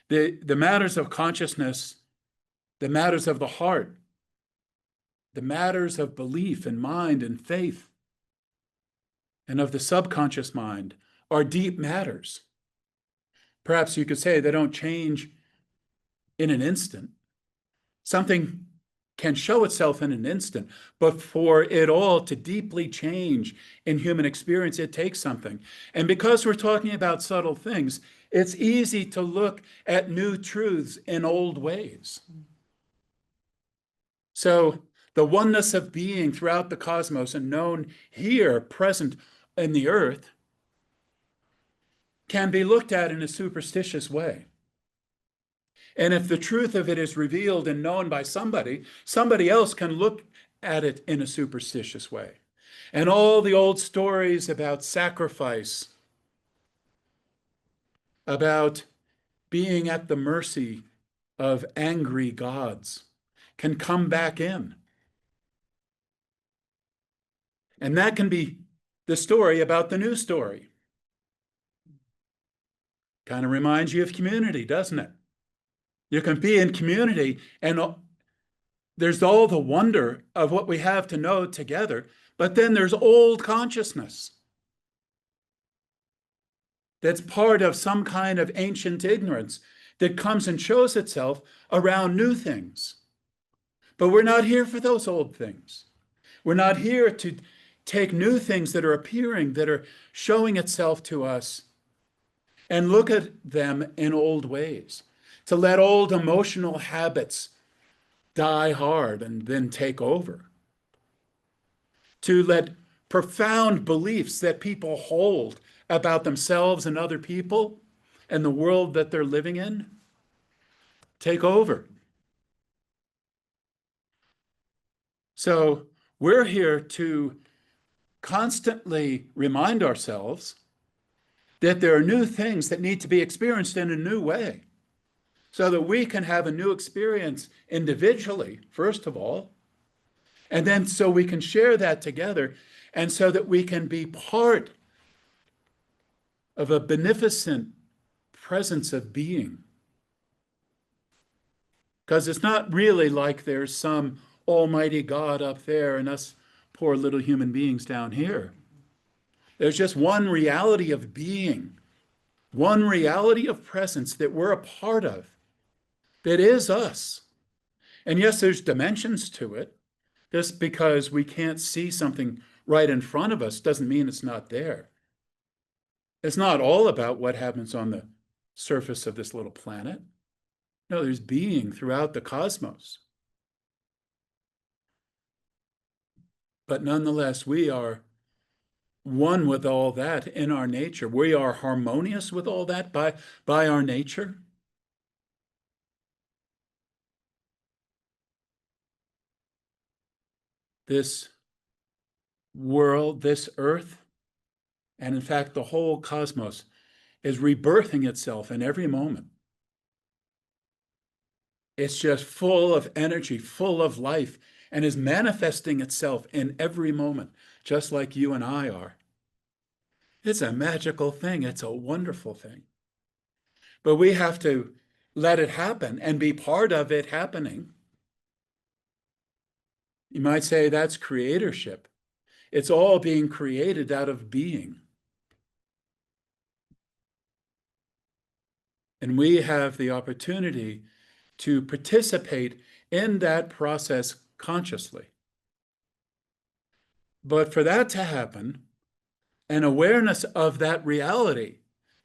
The matters of consciousness, the matters of the heart, the matters of belief and mind and faith, and of the subconscious mind are deep matters. Perhaps you could say they don't change in an instant. Something can show itself in an instant, but for it all to deeply change in human experience, it takes something. And because we're talking about subtle things, it's easy to look at new truths in old ways. So the oneness of being throughout the cosmos and known here, present in the earth, can be looked at in a superstitious way. And if the truth of it is revealed and known by somebody, somebody else can look at it in a superstitious way. And all the old stories about sacrifice, about being at the mercy of angry gods, can come back in. And that can be the story about the new story. Kind of reminds you of community, doesn't it? You can be in community and there's all the wonder of what we have to know together, but then there's old consciousness that's part of some kind of ancient ignorance that comes and shows itself around new things. But we're not here for those old things. We're not here to take new things that are appearing, that are showing itself to us, and look at them in old ways, to let old emotional habits die hard and then take over, to let profound beliefs that people hold about themselves and other people and the world that they're living in take over. So we're here to constantly remind ourselves that there are new things that need to be experienced in a new way, so that we can have a new experience individually, first of all, and then so we can share that together, and so that we can be part of a beneficent presence of being. Because it's not really like there's some almighty God up there and us poor little human beings down here. There's just one reality of being, one reality of presence that we're a part of, that is us. And yes, there's dimensions to it. Just because we can't see something right in front of us doesn't mean it's not there. It's not all about what happens on the surface of this little planet. No, there's being throughout the cosmos. But nonetheless, we are one with all that in our nature. We are harmonious with all that by our nature. This world, this earth, and in fact, the whole cosmos is rebirthing itself in every moment. It's just full of energy, full of life, and is manifesting itself in every moment, just like you and I are. It's a magical thing. It's a wonderful thing. But we have to let it happen and be part of it happening. You might say that's creatorship. It's all being created out of being. And we have the opportunity to participate in that process consciously. But for that to happen, an awareness of that reality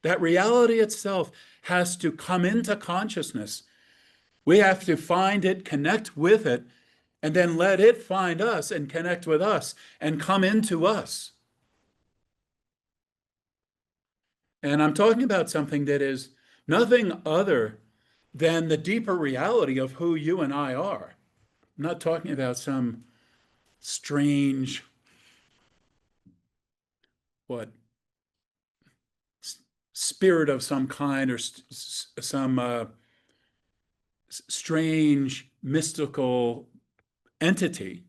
itself has to come into consciousness. We have to find it, connect with it, and then let it find us and connect with us and come into us. And I'm talking about something that is nothing other than the deeper reality of who you and I are. I'm not talking about some strange, spirit of some kind, or some strange mystical entity.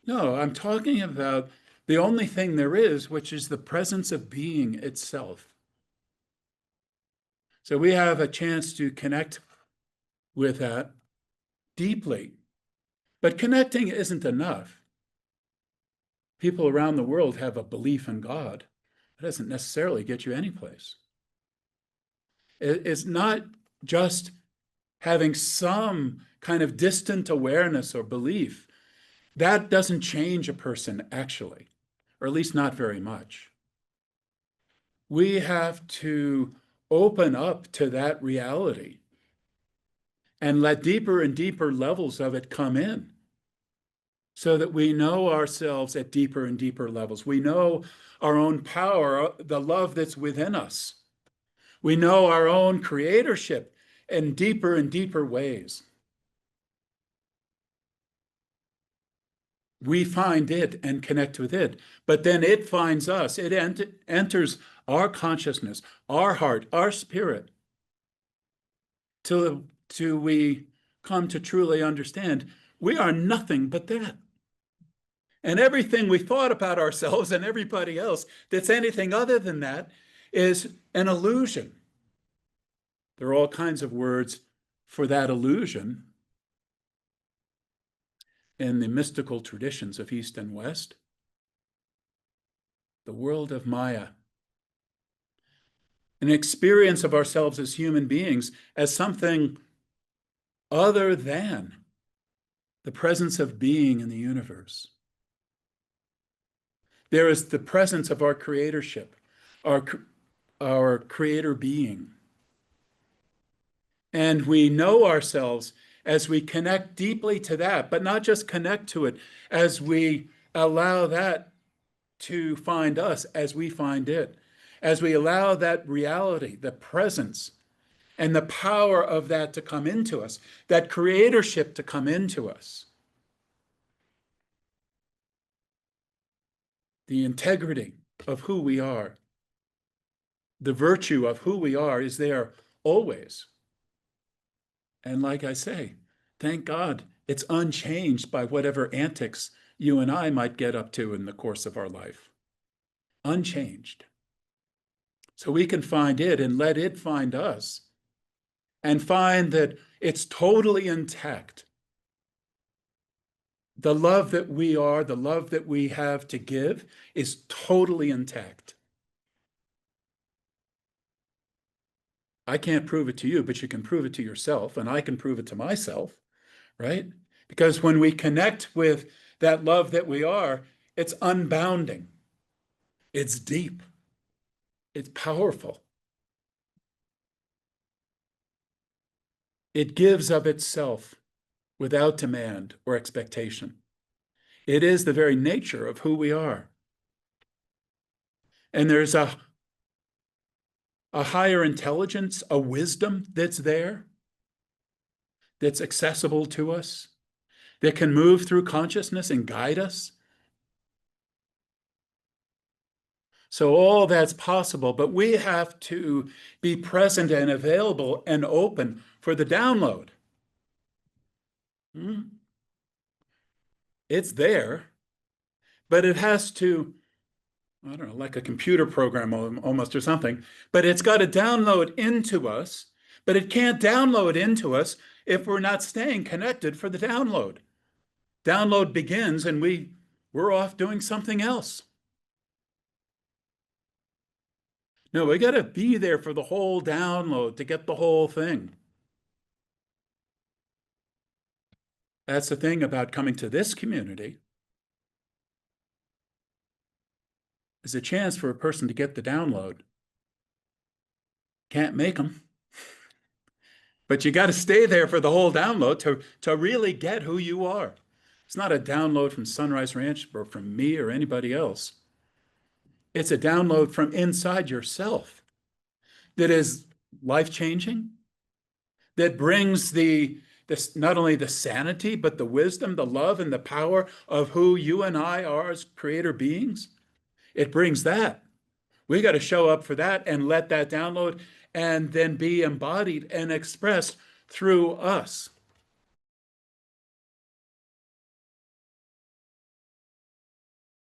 No, I'm talking about the only thing there is, which is the presence of being itself. So we have a chance to connect with that deeply. But connecting isn't enough. People around the world have a belief in God. It doesn't necessarily get you anyplace. It's not just having some kind of distant awareness or belief. That doesn't change a person, actually, or at least not very much. We have to open up to that reality and let deeper and deeper levels of it come in so that we know ourselves at deeper and deeper levels. We know our own power, the love that's within us. We know our own creatorship in deeper and deeper ways. We find it and connect with it, but then it finds us. It enters our consciousness, our heart, our spirit, till we come to truly understand we are nothing but that. And everything we thought about ourselves and everybody else that's anything other than that is an illusion. There are all kinds of words for that illusion in the mystical traditions of East and West. The world of Maya, an experience of ourselves as human beings as something other than the presence of being in the universe. There is the presence of our creatorship, our creator being. And we know ourselves as we connect deeply to that, but not just connect to it, as we allow that to find us as we find it, as we allow that reality, the presence, and the power of that to come into us, that creatorship to come into us. The integrity of who we are, the virtue of who we are is there always. And like I say, thank God it's unchanged by whatever antics you and I might get up to in the course of our life. Unchanged. So we can find it and let it find us and find that it's totally intact. The love that we are, the love that we have to give is totally intact. I can't prove it to you, but you can prove it to yourself, and I can prove it to myself, right? Because when we connect with that love that we are, it's unbounding. It's deep. It's powerful. It gives of itself without demand or expectation. It is the very nature of who we are. And there's a higher intelligence, a wisdom that's there, that's accessible to us, that can move through consciousness and guide us. So all that's possible, but we have to be present and available and open for the download. It's there, but it has to, I don't know, like a computer program almost or something, but it's got to download into us, but it can't download into us if we're not staying connected for the download. Download begins and we're off doing something else. No, we got to be there for the whole download to get the whole thing. That's the thing about coming to this community, is a chance for a person to get the download. Can't make them. But you got to stay there for the whole download to really get who you are. It's not a download from Sunrise Ranch or from me or anybody else. It's a download from inside yourself that is life-changing, that brings not only the sanity, but the wisdom, the love, and the power of who you and I are as creator beings. It brings that. We got to show up for that and let that download and then be embodied and expressed through us.